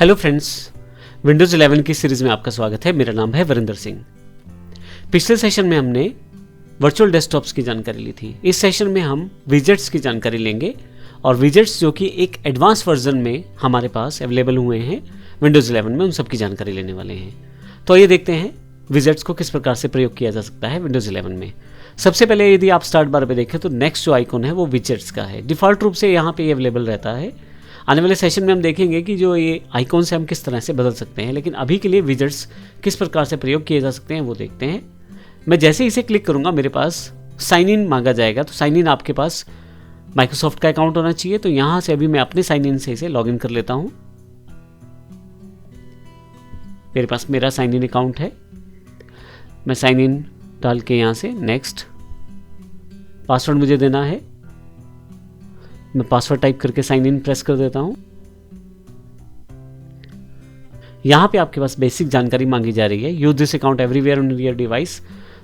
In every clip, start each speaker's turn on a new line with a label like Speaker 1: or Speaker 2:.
Speaker 1: Hello friends, Windows 11 की series में आपका स्वागत है। मेरा नाम है वरिंदर सिंह। पिछले सेशन में हमने वर्चुअल डेस्कटॉप्स की जानकारी ली थी। इस सेशन में हम विजेट्स की जानकारी लेंगे और विजेट्स जो कि एक एडवांस वर्जन में हमारे पास अवेलेबल हुए हैं विंडोज़ 11 में, उन सब की जानकारी लेने वाले हैं। तो ये देखते हैं विजेट्स को किस प्रकार से प्रयोग किया जा सकता है विंडोज़ 11 में। सबसे पहले यदि आप स्टार्ट बार पे देखें तो नेक्स्ट जो आइकॉन है वो विजेट्स का है। डिफ़ॉल्ट रूप से यहाँ पे ये अवेलेबल रहता है। आने वाले सेशन में हम देखेंगे कि जो ये आइकॉन से हम किस तरह से बदल सकते हैं, लेकिन अभी के लिए विजेट्स किस प्रकार से प्रयोग किए जा सकते हैं वो देखते हैं। मैं जैसे इसे क्लिक करूँगा मेरे पास साइन इन मांगा जाएगा। तो साइन इन आपके पास माइक्रोसॉफ्ट का अकाउंट होना चाहिए। तो यहाँ से अभी मैं अपने साइन इन से इसे लॉग इन कर लेता हूँ। मेरे पास मेरा साइन इन अकाउंट है। मैं साइन इन डाल के यहाँ से नेक्स्ट, पासवर्ड मुझे देना है। मैं पासवर्ड टाइप करके साइन इन प्रेस कर देता हूं। यहां पे आपके पास बेसिक जानकारी मांगी जा रही है, use this account everywhere on your device.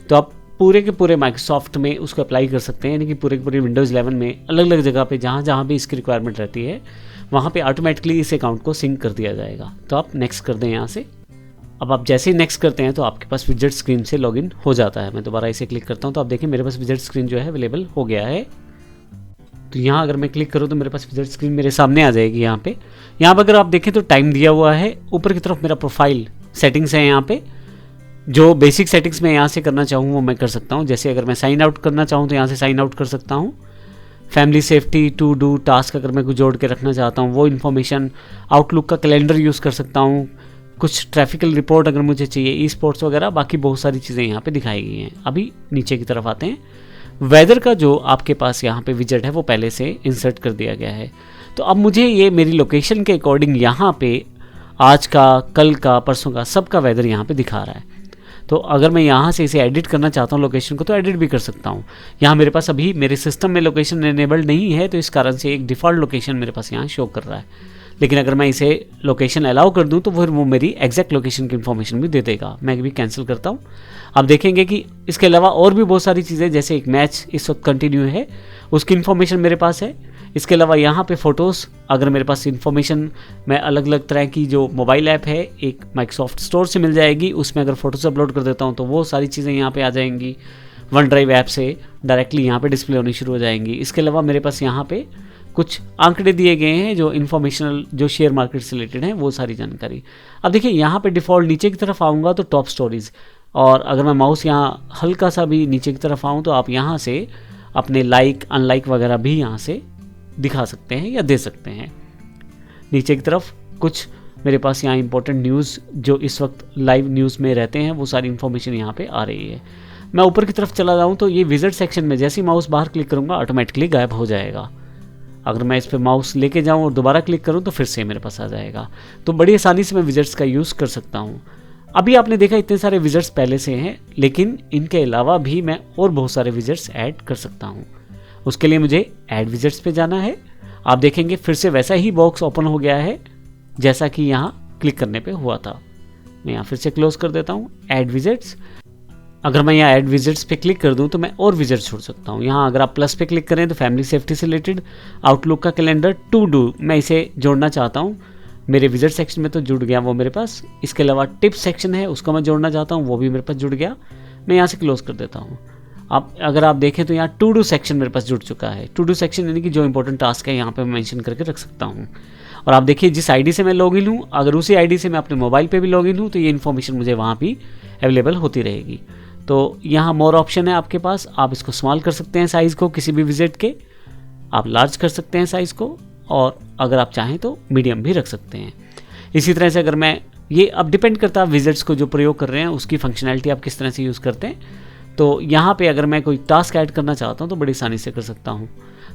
Speaker 1: तो आप पूरे के पूरे माइक्रोसॉफ्ट में उसको अप्लाई कर सकते हैं, यानी कि पूरे के पूरे विंडोज़ 11 में अलग अलग जगह पे जहां भी इसकी रिक्वायरमेंट रहती है वहां पे ऑटोमेटिकली इस अकाउंट को सिंक कर दिया जाएगा। तो आप नेक्स्ट कर दें यहाँ से। अब आप जैसे ही नेक्स्ट करते हैं तो आपके पास विजेट स्क्रीन से लॉगिन हो जाता है। मैं दोबारा इसे क्लिक करता हूँ तो आप देखें मेरे पास विजेट स्क्रीन जो है अवेलेबल हो गया है। तो यहाँ अगर मैं क्लिक करूँ तो मेरे पास विजेट स्क्रीन मेरे सामने आ जाएगी। यहाँ पे अगर आप देखें तो टाइम दिया हुआ है। ऊपर की तरफ मेरा प्रोफाइल सेटिंग्स है। यहाँ पे जो बेसिक सेटिंग्स मैं यहाँ से करना चाहूँ वो मैं कर सकता हूँ। जैसे अगर मैं साइन आउट करना चाहूँ तो यहाँ से साइन आउट कर सकता हूँ। Family, safety, to do, task अगर मैं कुछ जोड़ के रखना चाहता हूँ वो इन्फॉर्मेशन, आउटलुक का कैलेंडर यूज़ कर सकता हूँ, कुछ ट्रैफिकल रिपोर्ट अगर मुझे चाहिए, ई स्पोर्ट्स वगैरह, बाकी बहुत सारी चीज़ें यहाँ पे दिखाई गई हैं। अभी नीचे की तरफ आते हैं। वेदर का जो आपके पास यहाँ पे विजेट है वो पहले से इंसर्ट कर दिया गया है। तो अब मुझे ये मेरी लोकेशन के अकॉर्डिंग यहाँ पे आज का, कल का, परसों का सबका वेदर यहाँ पे दिखा रहा है। तो अगर मैं यहाँ से इसे एडिट करना चाहता हूँ लोकेशन को तो एडिट भी कर सकता हूँ। यहाँ मेरे पास अभी मेरे सिस्टम में लोकेशन एनेबल्ड नहीं है तो इस कारण से एक डिफ़ॉल्ट लोकेशन मेरे पास यहाँ शो कर रहा है। लेकिन अगर मैं इसे लोकेशन अलाउ कर दूं तो फिर वो मेरी एग्जैक्ट लोकेशन की इन्फॉर्मेशन भी दे देगा। मैं भी कैंसिल करता हूं। आप देखेंगे कि इसके अलावा और भी बहुत सारी चीज़ें, जैसे एक मैच इस वक्त कंटिन्यू है उसकी इन्फॉर्मेशन मेरे पास है। इसके अलावा यहाँ पे फ़ोटोज़, अगर मेरे पास इन्फॉर्मेशन, मैं अलग अलग तरह की जो मोबाइल ऐप है एक माइक्रोसॉफ्ट स्टोर से मिल जाएगी, उसमें अगर फ़ोटोज़ अपलोड कर देता हूँ तो वो सारी चीज़ें यहाँ पर आ जाएंगी। वन ड्राइव ऐप से डायरेक्टली यहाँ पर डिस्प्ले होनी शुरू हो जाएंगी। इसके अलावा मेरे पास यहाँ पर कुछ आंकड़े दिए गए हैं जो इन्फॉर्मेशनल, जो शेयर मार्केट से रिलेटेड हैं, वो सारी जानकारी। अब देखिए यहाँ पे डिफ़ॉल्ट नीचे की तरफ आऊँगा तो टॉप स्टोरीज, और अगर मैं माउस यहाँ हल्का सा भी नीचे की तरफ आऊँ तो आप यहाँ से अपने लाइक, अनलाइक वगैरह भी यहाँ से दिखा सकते हैं या दे सकते हैं। नीचे की तरफ कुछ मेरे पास यहाँ इंपॉर्टेंट न्यूज़ जो इस वक्त लाइव न्यूज़ में रहते हैं वो सारी इन्फॉर्मेशन यहाँ पर आ रही है। मैं ऊपर की तरफ चला जाऊँ तो ये विजिट सेक्शन में जैसे ही माउस बाहर क्लिक करूँगा ऑटोमेटिकली गायब हो जाएगा। अगर मैं इस पर माउस लेके जाऊं और दोबारा क्लिक करूं तो फिर से मेरे पास आ जाएगा। तो बड़ी आसानी से मैं विजेट्स का यूज़ कर सकता हूं। अभी आपने देखा इतने सारे विजेट्स पहले से हैं, लेकिन इनके अलावा भी मैं और बहुत सारे विजेट्स ऐड कर सकता हूं। उसके लिए मुझे ऐड विजेट्स पे जाना है। आप देखेंगे फिर से वैसा ही बॉक्स ओपन हो गया है जैसा कि यहाँ क्लिक करने पर हुआ था। मैं यहाँ फिर से क्लोज कर देता हूँ। ऐड विजेट्स, अगर मैं यहाँ ऐड विजेट्स पे क्लिक कर दूँ तो मैं और विजेट्स छोड़ सकता हूँ। यहाँ अगर आप प्लस पे क्लिक करें तो फैमिली, सेफ्टी से रिलेटेड, आउटलुक का कैलेंडर, टू डू, मैं इसे जोड़ना चाहता हूँ। मेरे विजेट सेक्शन में तो जुड़ गया वो मेरे पास। इसके अलावा टिप्स सेक्शन है उसको मैं जोड़ना चाहता हूँ, वो भी मेरे पास जुड़ गया। मैं यहाँ से क्लोज कर देता हूँ। अब अगर आप देखें तो यहाँ टू डू सेक्शन मेरे पास जुड़ चुका है। टू डू सेक्शन यानी कि जो इंपॉर्टेंट टास्क है यहाँ पर मैं मेंशन करके रख सकता हूँ। और आप देखिए जिस आईडी से मैं लॉगिन हूँ, अगर उसी आईडी से मैं अपने मोबाइल पे भी लॉगिन हूँ तो ये इन्फॉर्मेशन मुझे वहाँ भी अवेलेबल होती रहेगी। तो यहाँ मोर ऑप्शन है आपके पास। आप इसको स्मॉल कर सकते हैं साइज़ को किसी भी विजिट के, आप लार्ज कर सकते हैं साइज़ को, और अगर आप चाहें तो मीडियम भी रख सकते हैं। इसी तरह से अगर मैं ये, अब डिपेंड करता है विजिट्स को जो प्रयोग कर रहे हैं उसकी फंक्शनैलिटी आप किस तरह से यूज़ करते हैं। तो यहाँ पे अगर मैं कोई टास्क ऐड करना चाहता हूँ तो बड़ी आसानी से कर सकता हूँ।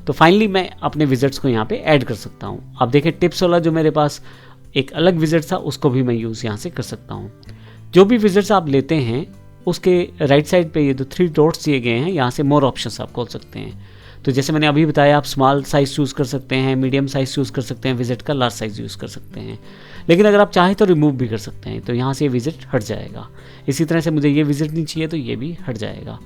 Speaker 1: तो फाइनली मैं अपने विजिट्स को यहाँ पे ऐड कर सकता हूँ। आप देखें टिप्स वाला जो मेरे पास एक अलग विजिट था उसको भी मैं यूज़ यहाँ से कर सकता हूँ। जो भी विजिट्स आप लेते हैं उसके राइट साइड पे ये जो 3 डॉट्स दिए गए हैं, यहाँ से मोर ऑप्शंस आप खोल सकते हैं। तो जैसे मैंने अभी बताया, आप स्मॉल साइज़ चूज़ कर सकते हैं, मीडियम साइज़ चूज़ कर सकते हैं, विजिट का लार्ज साइज़ यूज़ कर सकते हैं। लेकिन अगर आप चाहें तो रिमूव भी कर सकते हैं, तो यहाँ से ये विजिट हट जाएगा। इसी तरह से मुझे ये विजिट नहीं चाहिए तो ये भी हट जाएगा।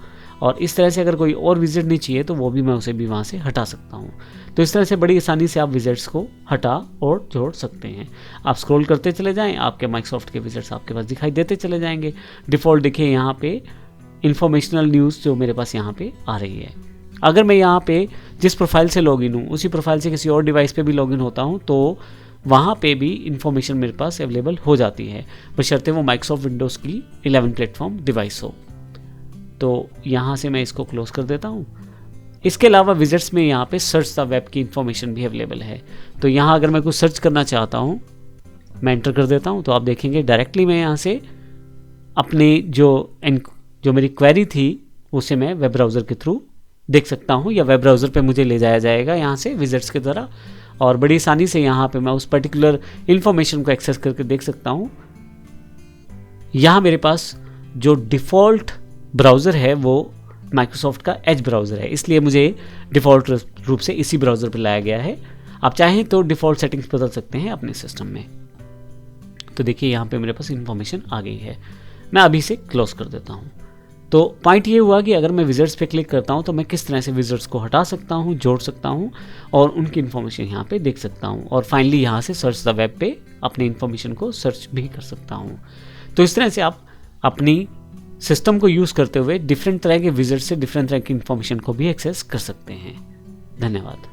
Speaker 1: और इस तरह से अगर कोई और विजिट नहीं चाहिए तो वो भी मैं उसे भी वहाँ से हटा सकता हूँ। तो इस तरह से बड़ी आसानी से आप विजिट्स को हटा और जोड़ सकते हैं। आप स्क्रॉल करते चले जाएं, आपके माइक्रोसॉफ्ट के विजिट्स आपके पास दिखाई देते चले जाएंगे। डिफ़ॉल्ट देखिए यहाँ पे इन्फॉर्मेशनल न्यूज़ जो मेरे पास यहाँ पे आ रही है। अगर मैं यहाँ पे जिस प्रोफाइल से लॉगिन हूँ उसी प्रोफाइल से किसी और डिवाइस पे भी लॉगिन होता हूँ तो वहाँ पे भी इन्फॉर्मेशन मेरे पास अवेलेबल हो जाती है, बशर्ते वो माइक्रोसॉफ्ट विंडोज़ की 11 प्लेटफॉर्म डिवाइस हो। तो यहाँ से मैं इसको क्लोज कर देता हूँ। इसके अलावा विजिट्स में यहाँ पे सर्च द वेब की इन्फॉर्मेशन भी अवेलेबल है। तो यहाँ अगर मैं कुछ सर्च करना चाहता हूँ, मैं एंटर कर देता हूँ, तो आप देखेंगे डायरेक्टली मैं यहाँ से अपने जो मेरी क्वेरी थी उसे मैं वेब ब्राउज़र के थ्रू देख सकता हूँ, या वेब ब्राउज़र पे मुझे ले जाया जाएगा यहाँ से विजिट्स की तरह, और बड़ी आसानी से यहाँ पे मैं उस पर्टिकुलर इन्फॉर्मेशन को एक्सेस करके देख सकता हूँ। यहाँ मेरे पास जो डिफ़ॉल्ट ब्राउज़र है वो माइक्रोसॉफ्ट का एज ब्राउज़र है, इसलिए मुझे डिफ़ॉल्ट रूप से इसी ब्राउज़र पर लाया गया है। आप चाहें तो डिफ़ॉल्ट सेटिंग्स बदल सकते हैं अपने सिस्टम में। तो देखिए यहाँ पे मेरे पास इन्फॉर्मेशन आ गई है, मैं अभी से क्लोज कर देता हूँ। तो पॉइंट ये हुआ कि अगर मैं विजिट्स पे क्लिक करता हूँ तो मैं किस तरह से विजिट्स को हटा सकता हूँ, जोड़ सकता हूँ और उनकी इन्फॉर्मेशन यहाँ पे देख सकता हूँ, और फाइनली यहाँ से सर्च द वेब पे अपनी इन्फॉर्मेशन को सर्च भी कर सकता हूँ। तो इस तरह से आप अपनी सिस्टम को यूज़ करते हुए डिफरेंट तरह के विजिट्स से डिफरेंट तरह की इन्फॉर्मेशन को भी एक्सेस कर सकते हैं। धन्यवाद।